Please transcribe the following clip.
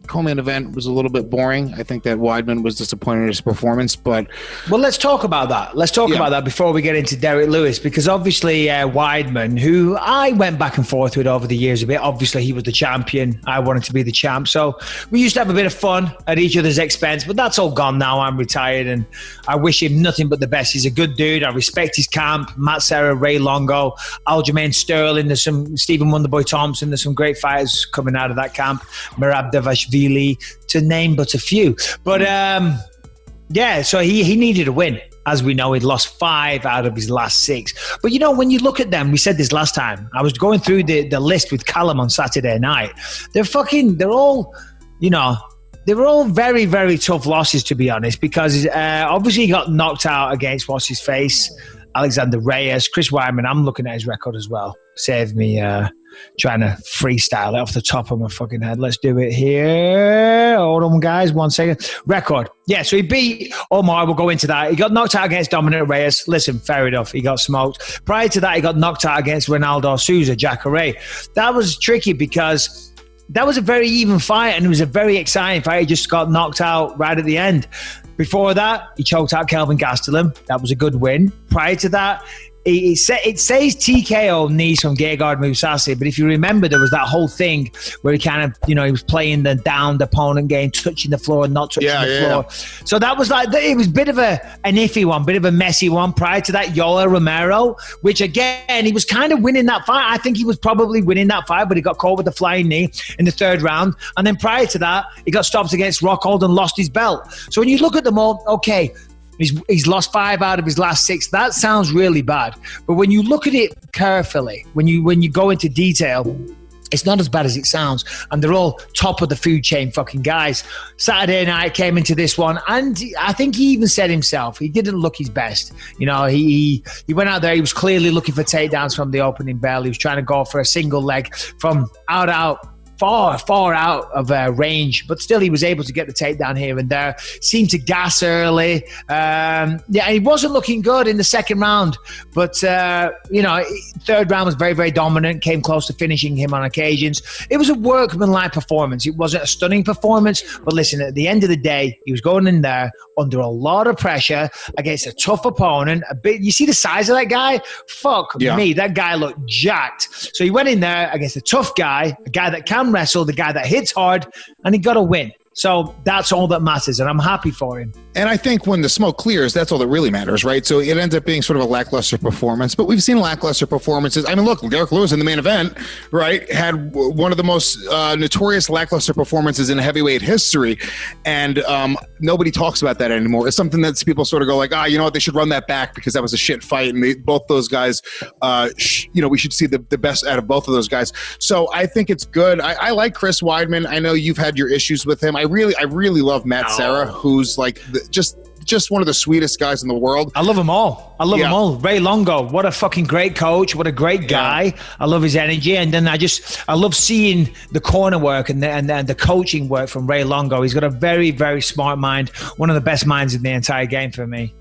Co-main event was a little bit boring. I think that Weidman was disappointed in his performance, but... Well, let's talk about that. Let's talk about that before we get into Derek Lewis, because obviously Weidman, who I went back and forth with over the years a bit, obviously he was the champion. I wanted to be the champ. So we used to have a bit of fun at each other's expense, but that's all gone now. I'm retired and I wish him nothing but the best. He's a good dude. I respect his camp. Matt Serra, Ray Longo, Aljamain Sterling. There's some Stephen Wonderboy Thompson. There's some great fighters coming out of that camp. Merab Davashvili, to name but a few. But so he needed a win. As we know, he'd lost 5 out of his last 6. But, when you look at them, we said this last time. I was going through the list with Callum on Saturday night. They were all very, very tough losses, to be honest, because obviously he got knocked out against what's-his-face, Alexander Reyes. Chris Weidman, I'm looking at his record as well. Saved me trying to freestyle it off the top of my fucking head. Let's do it here. Hold on, guys. 1 second. Record. Yeah, so he beat Omar. We'll go into that. He got knocked out against Dominic Reyes. Listen, fair enough. He got smoked. Prior to that, he got knocked out against Ronaldo Souza, Jacare. That was tricky because that was a very even fight and it was a very exciting fight. He just got knocked out right at the end. Before that, he choked out Kelvin Gastelum. That was a good win. Prior to that, it says TKO knees from Gegard Mousasi, but if you remember, there was that whole thing where he kind of, he was playing the downed opponent game, touching the floor, not touching the floor. So that was it was a bit of an iffy one, bit of a messy one. Prior to that, Yoel Romero, which again, he was kind of winning that fight. I think he was probably winning that fight, but he got caught with the flying knee in the 3rd round. And then prior to that, he got stopped against Rockhold and lost his belt. So when you look at them all, okay, he's lost 5 out of his last 6. That sounds really bad. But when you look at it carefully, when you go into detail, it's not as bad as it sounds. And they're all top of the food chain fucking guys. Saturday night came into this one, and I think he even said himself, he didn't look his best. He went out there, he was clearly looking for takedowns from the opening bell. He was trying to go for a single leg from far out of range, but still he was able to get the takedown here and there. Seemed to gas early. He wasn't looking good in the 2nd round, but 3rd round was very, very dominant, came close to finishing him on occasions. It was a workmanlike performance. It wasn't a stunning performance, but listen, at the end of the day, he was going in there under a lot of pressure against a tough opponent. You see the size of that guy? Fuck me, that guy looked jacked. So he went in there against a tough guy, a guy that can wrestle, the guy that hits hard, and he got a win. So that's all that matters, and I'm happy for him. And I think when the smoke clears, that's all that really matters, right? So it ends up being sort of a lackluster performance, but we've seen lackluster performances. I mean, look, Derek Lewis in the main event, right, had one of the most notorious lackluster performances in heavyweight history, and nobody talks about that anymore. It's something that people sort of go like, you know what, they should run that back because that was a shit fight, and both those guys, we should see the best out of both of those guys. So I think it's good. I like Chris Weidman. I know you've had your issues with him. I really love Matt Serra, who's like just one of the sweetest guys in the world. I love them all. Them all. Ray Longo, what a fucking great coach. What a great guy. I love his energy. And then I love seeing the corner work and the coaching work from Ray Longo. He's got a very, very smart mind. One of the best minds in the entire game for me.